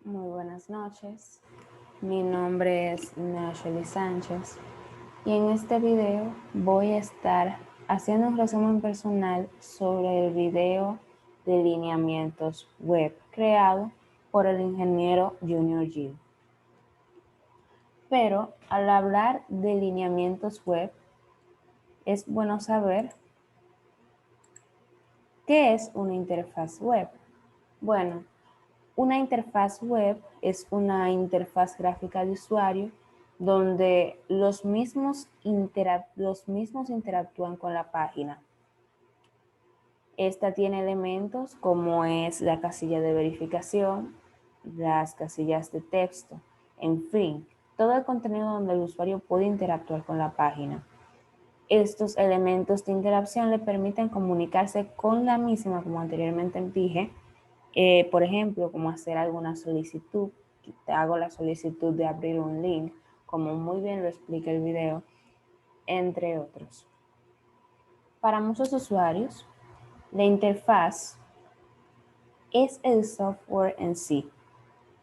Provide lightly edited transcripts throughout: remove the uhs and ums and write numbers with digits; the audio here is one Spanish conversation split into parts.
Muy buenas noches, mi nombre es Nachely Sánchez y en este video voy a estar haciendo un resumen personal sobre el video de lineamientos web creado por el ingeniero Junior Gil. Pero al hablar de lineamientos web, es bueno saber qué es una interfaz web. Bueno, una interfaz web es una interfaz gráfica de usuario donde los mismos interactúan con la página. Esta tiene elementos como es la casilla de verificación, las casillas de texto, en fin, todo el contenido donde el usuario puede interactuar con la página. Estos elementos de interacción le permiten comunicarse con la misma, como anteriormente dije, por ejemplo, como hacer alguna solicitud. Te hago la solicitud de abrir un link, como muy bien lo explica el video, entre otros. Para muchos usuarios, la interfaz es el software en sí.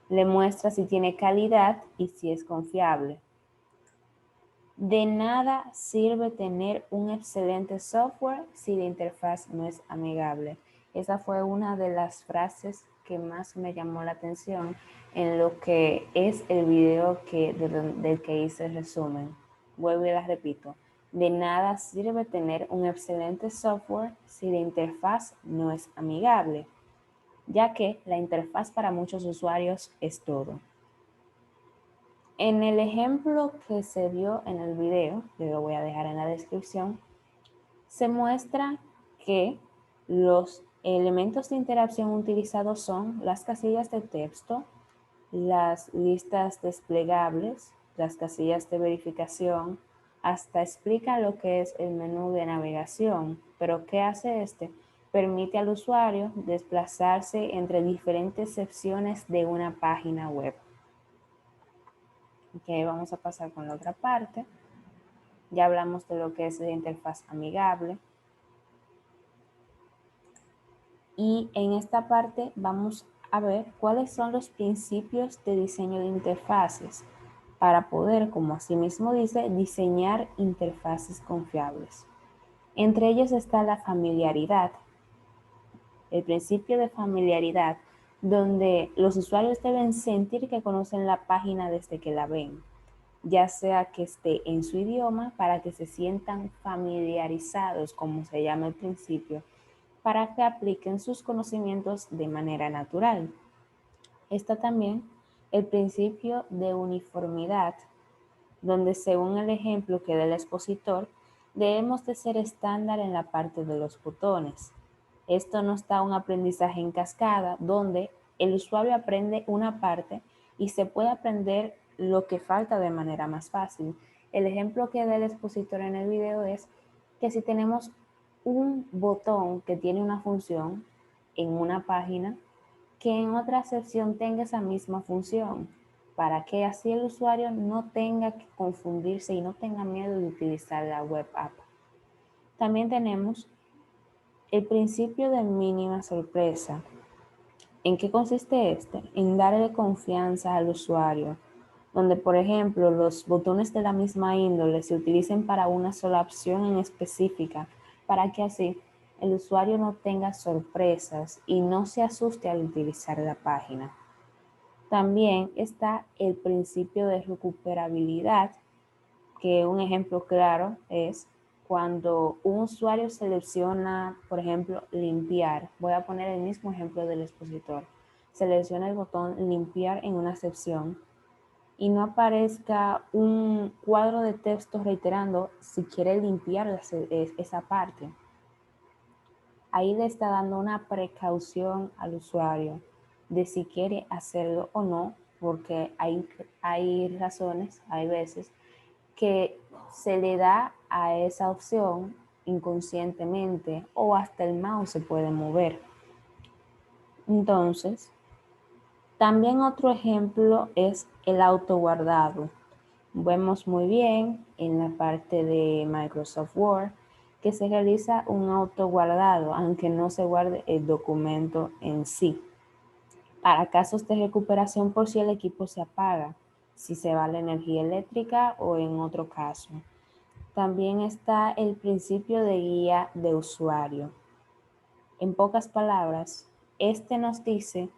Le muestra si tiene calidad y si es confiable. De nada sirve tener un excelente software si la interfaz no es amigable. Esa fue una de las frases que más me llamó la atención en lo que es el video del que hice el resumen. Vuelvo y la repito. De nada sirve tener un excelente software si la interfaz no es amigable, ya que la interfaz para muchos usuarios es todo. En el ejemplo que se vio en el video, yo lo voy a dejar en la descripción, se muestra que los elementos de interacción utilizados son las casillas de texto, las listas desplegables, las casillas de verificación, hasta explica lo que es el menú de navegación. Pero ¿qué hace este? Permite al usuario desplazarse entre diferentes secciones de una página web. Ok, vamos a pasar con la otra parte. Ya hablamos de lo que es la interfaz amigable. Y en esta parte vamos a ver cuáles son los principios de diseño de interfaces para poder, como así mismo dice, diseñar interfaces confiables. Entre ellos está la familiaridad, el principio de familiaridad, donde los usuarios deben sentir que conocen la página desde que la ven, ya sea que esté en su idioma para que se sientan familiarizados, como se llama el principio, para que apliquen sus conocimientos de manera natural. Está también el principio de uniformidad, donde según el ejemplo que da el expositor, debemos de ser estándar en la parte de los botones. Esto nos da un aprendizaje en cascada, donde el usuario aprende una parte y se puede aprender lo que falta de manera más fácil. El ejemplo que da el expositor en el video es que si tenemos un botón que tiene una función en una página, que en otra sección tenga esa misma función, para que así el usuario no tenga que confundirse y no tenga miedo de utilizar la web app. También tenemos el principio de mínima sorpresa. ¿En qué consiste este? En darle confianza al usuario, donde por ejemplo los botones de la misma índole se utilicen para una sola opción en específica, para que así el usuario no tenga sorpresas y no se asuste al utilizar la página. También está el principio de recuperabilidad, que un ejemplo claro es cuando un usuario selecciona, por ejemplo, limpiar. Voy a poner el mismo ejemplo del expositor. Selecciona el botón limpiar en una sección y no aparezca un cuadro de texto reiterando si quiere limpiar esa parte. Ahí le está dando una precaución al usuario de si quiere hacerlo o no, porque hay razones, hay veces que se le da a esa opción inconscientemente o hasta el mouse se puede mover. Entonces, también otro ejemplo es el autoguardado. Vemos muy bien en la parte de Microsoft Word que se realiza un autoguardado, aunque no se guarde el documento en sí. para casos de recuperación por si el equipo se apaga, si se va la energía eléctrica o en otro caso. También está el principio de guía de usuario. En pocas palabras, este nos dice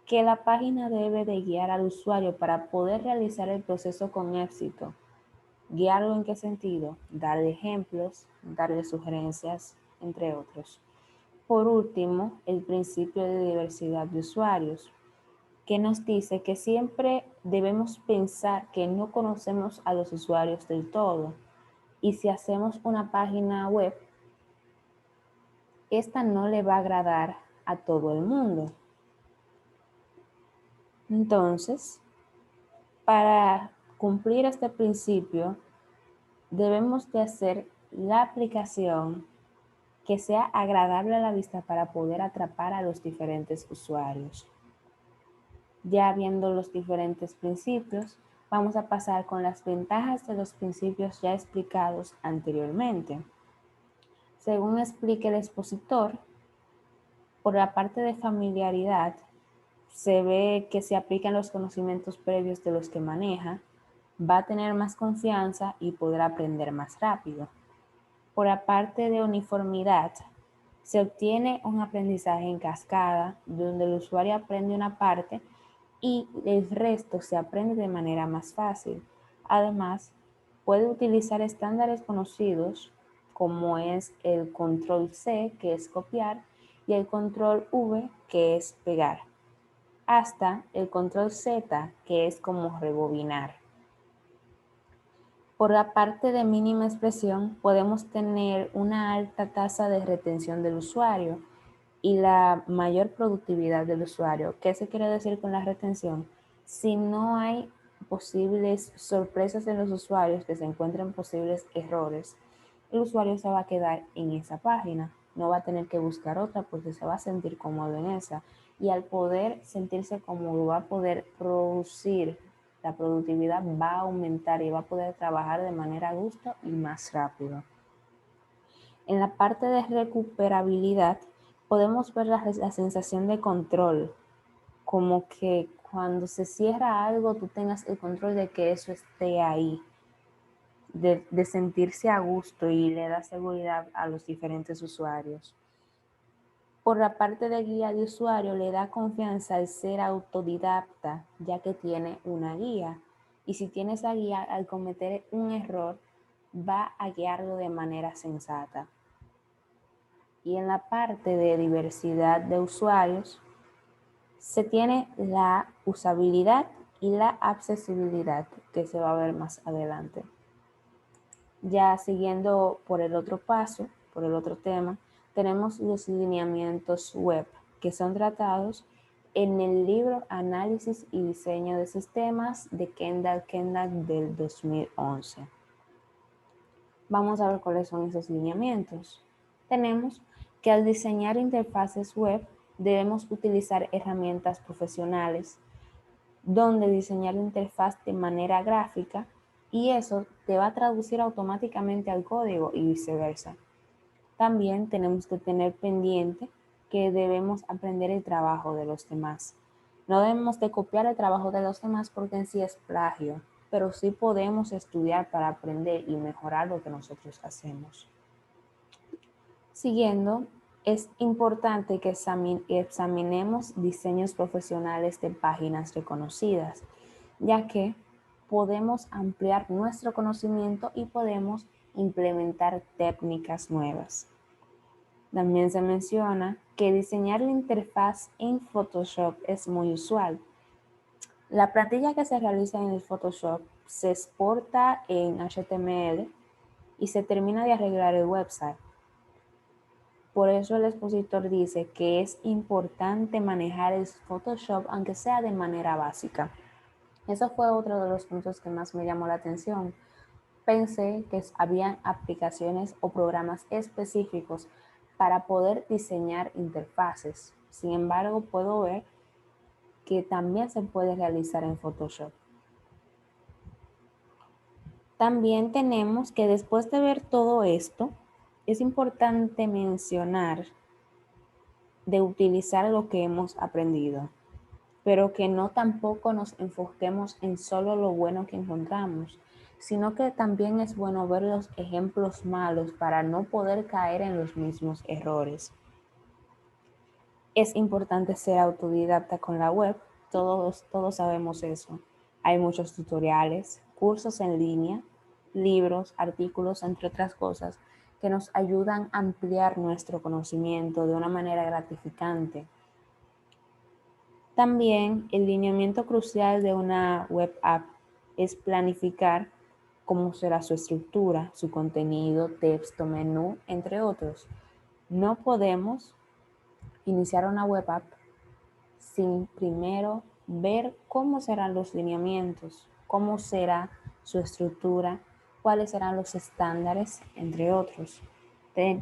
que la página debe de guiar al usuario para poder realizar el proceso con éxito. ¿Guiarlo en qué sentido? Darle ejemplos, darle sugerencias, entre otros. Por último, el principio de diversidad de usuarios, que nos dice que siempre debemos pensar que no conocemos a los usuarios del todo. Y si hacemos una página web, esta no le va a agradar a todo el mundo. Entonces, para cumplir este principio, debemos de hacer la aplicación que sea agradable a la vista para poder atrapar a los diferentes usuarios. Ya viendo los diferentes principios, vamos a pasar con las ventajas de los principios ya explicados anteriormente. Según explica el expositor, por la parte de familiaridad, se ve que se aplican los conocimientos previos de los que maneja, va a tener más confianza y podrá aprender más rápido. Por la parte de uniformidad, se obtiene un aprendizaje en cascada, donde el usuario aprende una parte y el resto se aprende de manera más fácil. Además, puede utilizar estándares conocidos como es el control C, que es copiar, y el control V, que es pegar, hasta el control Z, que es como rebobinar. Por la parte de mínima expresión, podemos tener una alta tasa de retención del usuario y la mayor productividad del usuario. ¿Qué se quiere decir con la retención? Si no hay posibles sorpresas en los usuarios, que se encuentren posibles errores, el usuario se va a quedar en esa página, no va a tener que buscar otra porque se va a sentir cómodo en esa. Y al poder sentirse cómodo, va a poder producir, la productividad va a aumentar y va a poder trabajar de manera a gusto y más rápido. En la parte de recuperabilidad, podemos ver la sensación de control, como que cuando se cierra algo, tú tengas el control de que eso esté ahí, de sentirse a gusto y le da seguridad a los diferentes usuarios. Por la parte de guía de usuario, le da confianza al ser autodidacta, ya que tiene una guía. Y si tiene esa guía, al cometer un error, va a guiarlo de manera sensata. Y en la parte de diversidad de usuarios, se tiene la usabilidad y la accesibilidad, que se va a ver más adelante. Ya siguiendo por el otro paso, por el otro tema, tenemos los lineamientos web, que son tratados en el libro Análisis y Diseño de Sistemas de Kendall del 2011. Vamos a ver cuáles son esos lineamientos. Tenemos que al diseñar interfaces web debemos utilizar herramientas profesionales donde diseñar la interfaz de manera gráfica y eso te va a traducir automáticamente al código y viceversa. También tenemos que tener pendiente que debemos aprender el trabajo de los demás. No debemos de copiar el trabajo de los demás porque en sí es plagio, pero sí podemos estudiar para aprender y mejorar lo que nosotros hacemos. Siguiendo, es importante que examinemos diseños profesionales de páginas reconocidas, ya que podemos ampliar nuestro conocimiento y podemos implementar técnicas nuevas. También se menciona que diseñar la interfaz en Photoshop es muy usual. La plantilla que se realiza en el Photoshop se exporta en HTML y se termina de arreglar el website. Por eso el expositor dice que es importante manejar el Photoshop aunque sea de manera básica. Eso fue otro de los puntos que más me llamó la atención. Pensé que habían aplicaciones o programas específicos para poder diseñar interfaces. Sin embargo, puedo ver que también se puede realizar en Photoshop. También tenemos que después de ver todo esto, es importante mencionar de utilizar lo que hemos aprendido. pero que no tampoco nos enfoquemos en solo lo bueno que encontramos, sino que también es bueno ver los ejemplos malos para no poder caer en los mismos errores. Es importante ser autodidacta con la web, todos sabemos eso. Hay muchos tutoriales, cursos en línea, libros, artículos, entre otras cosas, que nos ayudan a ampliar nuestro conocimiento de una manera gratificante. También el lineamiento crucial de una web app es planificar cómo será su estructura, su contenido, texto, menú, entre otros. No podemos iniciar una web app sin primero ver cómo serán los lineamientos, cómo será su estructura, cuáles serán los estándares, entre otros.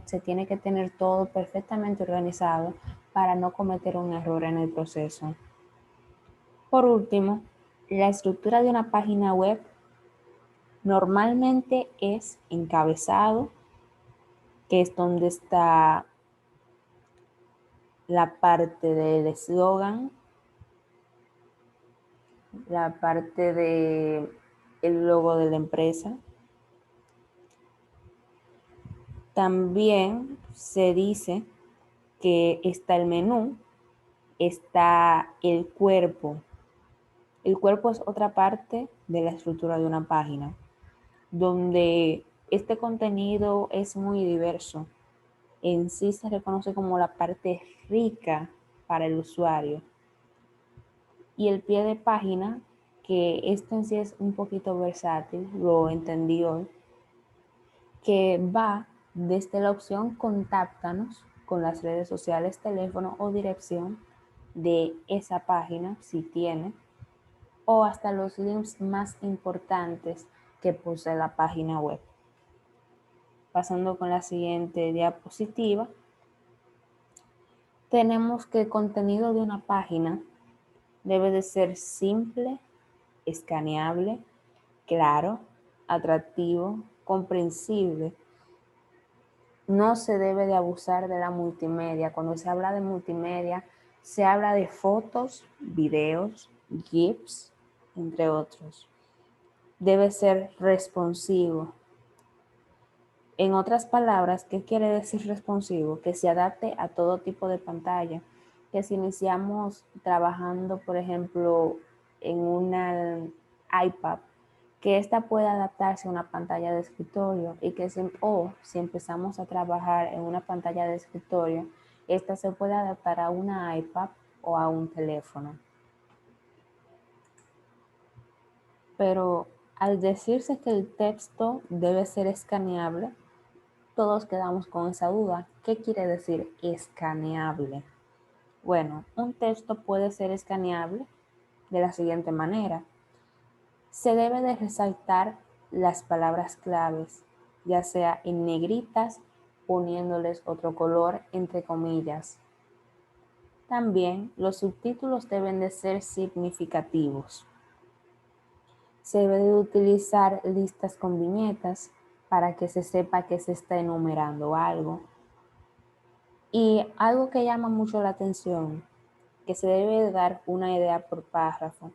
Se tiene que tener todo perfectamente organizado para no cometer un error en el proceso. Por último, la estructura de una página web normalmente es encabezado, que es donde está la parte del eslogan, la parte de el logo de la empresa. También se dice que está el menú, está el cuerpo. El cuerpo es otra parte de la estructura de una página, donde este contenido es muy diverso. En sí se reconoce como la parte rica para el usuario. Y el pie de página, que esto en sí es un poquito versátil, lo entendí hoy, que va desde la opción contáctanos con las redes sociales, teléfono o dirección de esa página, si tiene, o hasta los links más importantes que posee la página web. Pasando con la siguiente diapositiva, tenemos que el contenido de una página debe de ser simple, escaneable, claro, atractivo, comprensible. No se debe de abusar de la multimedia. Cuando se habla de multimedia, se habla de fotos, videos, GIFs, entre otros. Debe ser responsivo. En otras palabras, ¿qué quiere decir responsivo? Que se adapte a todo tipo de pantalla. Que si iniciamos trabajando, por ejemplo, en una iPad, que ésta pueda adaptarse a una pantalla de escritorio y que si empezamos a trabajar en una pantalla de escritorio, esta se puede adaptar a una iPad o a un teléfono. Pero al decirse que el texto debe ser escaneable, todos quedamos con esa duda. ¿Qué quiere decir escaneable? Bueno, un texto puede ser escaneable de la siguiente manera. Se debe de resaltar las palabras claves, ya sea en negritas, poniéndoles otro color entre comillas. También los subtítulos deben de ser significativos. Se debe de utilizar listas con viñetas para que se sepa que se está enumerando algo. Y algo que llama mucho la atención, que se debe de dar una idea por párrafo,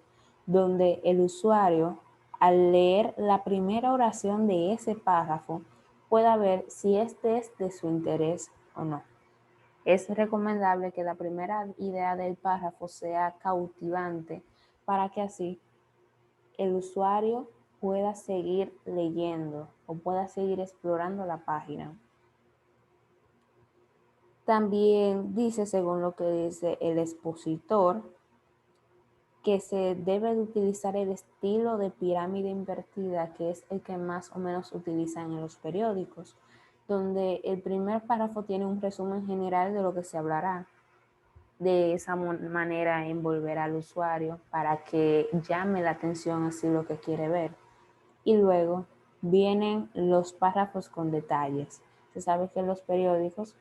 donde el usuario, al leer la primera oración de ese párrafo, pueda ver si este es de su interés o no. Es recomendable que la primera idea del párrafo sea cautivante para que así el usuario pueda seguir leyendo o pueda seguir explorando la página. También dice, según lo que dice el expositor, que se debe de utilizar el estilo de pirámide invertida, que es el que más o menos utilizan en los periódicos, donde el primer párrafo tiene un resumen general de lo que se hablará. De esa manera envolver al usuario para que llame la atención así lo que quiere ver. Y luego vienen los párrafos con detalles. Se sabe que en los periódicos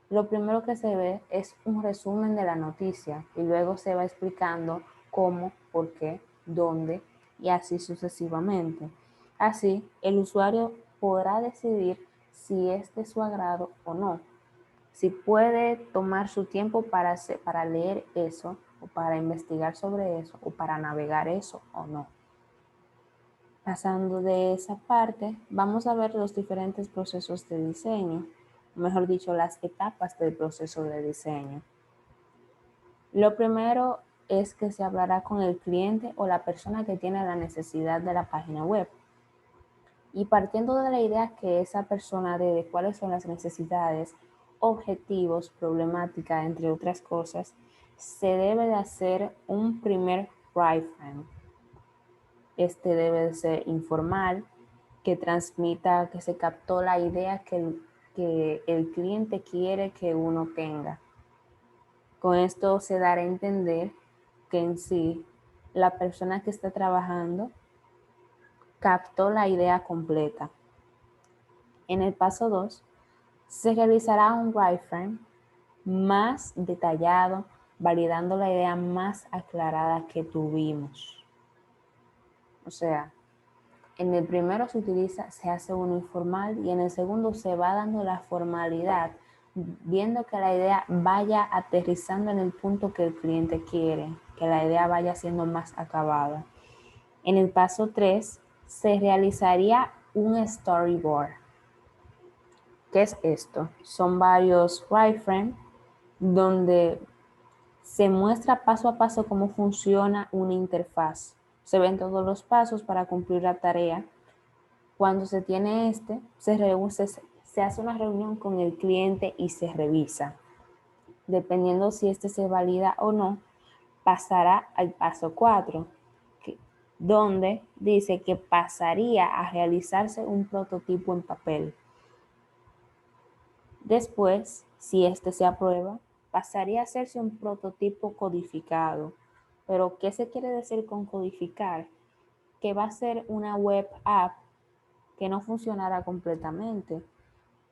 lo primero que se ve es un resumen de la noticia y luego se va explicando cómo, por qué, dónde y así sucesivamente. Así, el usuario podrá decidir si es de su agrado o no. Si puede tomar su tiempo para leer eso o para investigar sobre eso o para navegar eso o no. Pasando de esa parte, vamos a ver los diferentes procesos de diseño, mejor dicho, las etapas del proceso de diseño. Lo primero es que se hablará con el cliente o la persona que tiene la necesidad de la página web. Y partiendo de la idea que esa persona de cuáles son las necesidades, objetivos, problemática, entre otras cosas, se debe de hacer un primer wireframe. Este debe de ser informal, que transmita, que se captó la idea que el cliente quiere que uno tenga. Con esto se dará a entender que en sí la persona que está trabajando captó la idea completa. En el paso 2, se realizará un wireframe más detallado, validando la idea más aclarada que tuvimos. O sea, en el primero se hace uno informal y en el segundo se va dando la formalidad, viendo que la idea vaya aterrizando en el punto que el cliente quiere, que la idea vaya siendo más acabada. En el paso 3 se realizaría un storyboard. ¿Qué es esto? Son varios wireframes donde se muestra paso a paso cómo funciona una interfaz. Se ven todos los pasos para cumplir la tarea. Cuando se tiene se hace una reunión con el cliente y se revisa. Dependiendo si este se valida o no, pasará al paso 4, donde dice que pasaría a realizarse un prototipo en papel. Después, si este se aprueba, pasaría a hacerse un prototipo codificado. Pero, ¿qué se quiere decir con codificar? Que va a ser una web app que no funcionará completamente.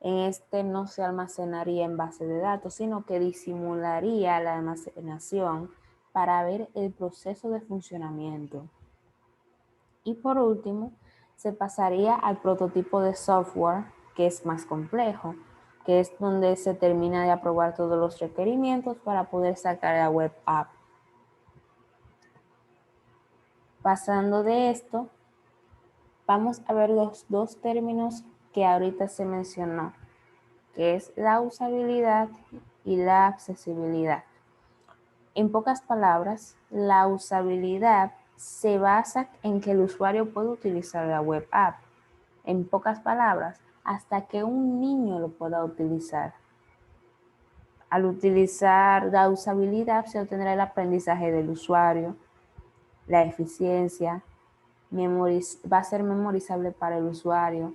En este no se almacenaría en base de datos, sino que disimularía la almacenación para ver el proceso de funcionamiento. Y por último, se pasaría al prototipo de software, que es más complejo, que es donde se termina de aprobar todos los requerimientos para poder sacar la web app. Pasando de esto, vamos a ver los dos términos que ahorita se mencionó, que es la usabilidad y la accesibilidad. En pocas palabras, la usabilidad se basa en que el usuario puede utilizar la web app. En pocas palabras, hasta que un niño lo pueda utilizar. Al utilizar la usabilidad se obtendrá el aprendizaje del usuario, la eficiencia, va a ser memorizable para el usuario,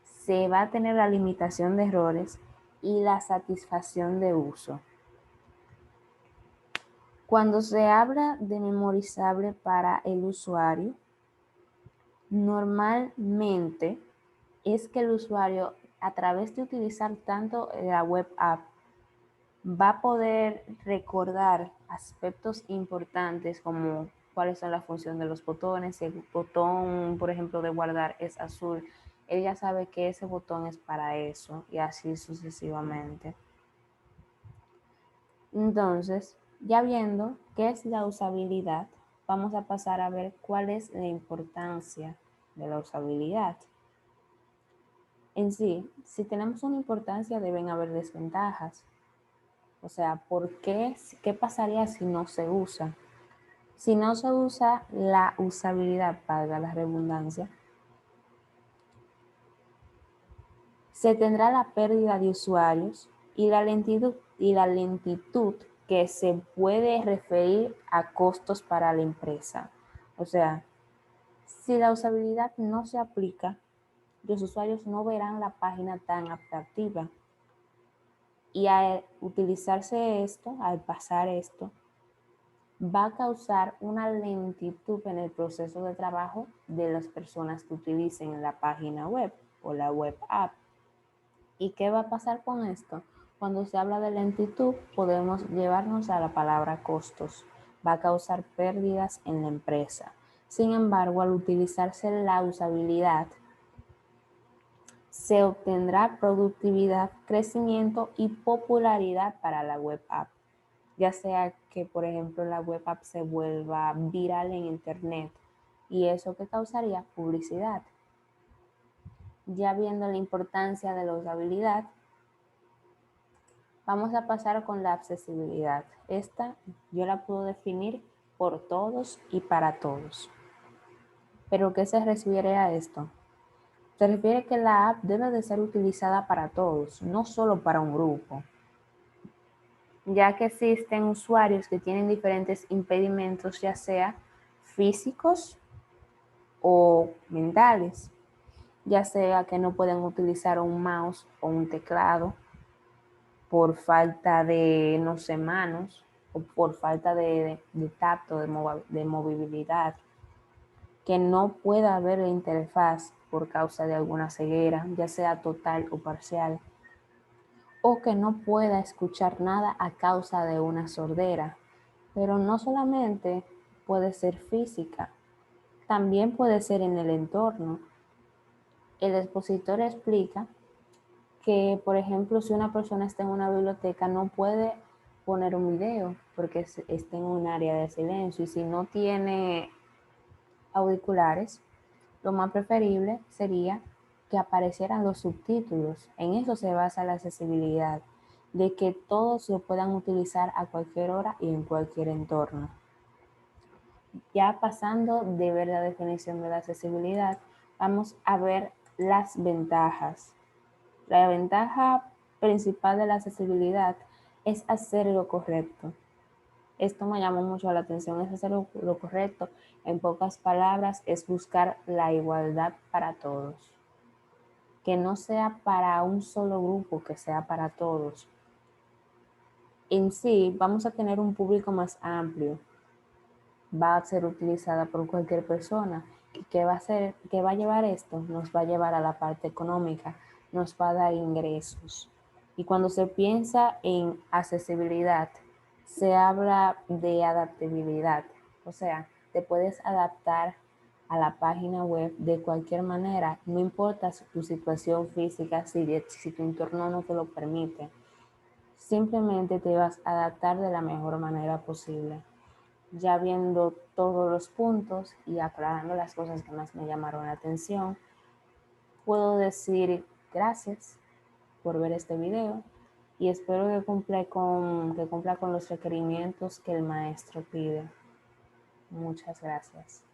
se va a tener la limitación de errores y la satisfacción de uso. Cuando se habla de memorizable para el usuario, normalmente es que el usuario, a través de utilizar tanto la web app, va a poder recordar aspectos importantes como cuáles son las funciones de los botones. Si el botón, por ejemplo, de guardar es azul, él ya sabe que ese botón es para eso y así sucesivamente. Entonces, ya viendo qué es la usabilidad, vamos a pasar a ver cuál es la importancia de la usabilidad. En sí, si tenemos una importancia, deben haber desventajas. O sea, ¿qué pasaría si no se usa? Si no se usa la usabilidad, valga la redundancia, se tendrá la pérdida de usuarios y la lentitud que se puede referir a costos para la empresa. O sea, si la usabilidad no se aplica, los usuarios no verán la página tan atractiva. Y al utilizarse esto, al pasar esto, va a causar una lentitud en el proceso de trabajo de las personas que utilicen la página web o la web app. ¿Y qué va a pasar con esto? Cuando se habla de lentitud, podemos llevarnos a la palabra costos. Va a causar pérdidas en la empresa. Sin embargo, al utilizarse la usabilidad, se obtendrá productividad, crecimiento y popularidad para la web app. ya sea que, por ejemplo, la web app se vuelva viral en internet y eso que causaría publicidad. Ya viendo la importancia de la usabilidad, vamos a pasar con la accesibilidad. Esta yo la puedo definir por todos y para todos. ¿Pero qué se refiere a esto? Se refiere que la app debe de ser utilizada para todos, no solo para un grupo, ya que existen usuarios que tienen diferentes impedimentos, ya sea físicos o mentales, ya sea que no pueden utilizar un mouse o un teclado por falta de, no sé, manos o por falta de tacto, de movilidad, que no pueda ver la interfaz por causa de alguna ceguera, ya sea total o parcial, o que no pueda escuchar nada a causa de una sordera. Pero no solamente puede ser física, también puede ser en el entorno. El expositor explica que, por ejemplo, si una persona está en una biblioteca, no puede poner un video porque está en un área de silencio, y si no tiene auriculares, lo más preferible sería que aparecieran los subtítulos. En eso se basa la accesibilidad, de que todos lo puedan utilizar a cualquier hora y en cualquier entorno. Ya pasando de ver la definición de la accesibilidad, vamos a ver las ventajas. La ventaja principal de la accesibilidad es hacer lo correcto. Esto me llamó mucho la atención, es hacer lo correcto. En pocas palabras, es buscar la igualdad para todos. Que no sea para un solo grupo, que sea para todos. En sí, vamos a tener un público más amplio. Va a ser utilizada por cualquier persona. ¿Y qué va a hacer? ¿Qué va a llevar esto? Nos va a llevar a la parte económica, nos va a dar ingresos. Y cuando se piensa en accesibilidad, se habla de adaptabilidad. O sea, te puedes adaptar a la página web de cualquier manera, no importa tu situación física, si tu entorno no te lo permite. Simplemente te vas a adaptar de la mejor manera posible. Ya viendo todos los puntos y aclarando las cosas que más me llamaron la atención, puedo decir gracias por ver este video y espero que cumpla con los requerimientos que el maestro pide. Muchas gracias.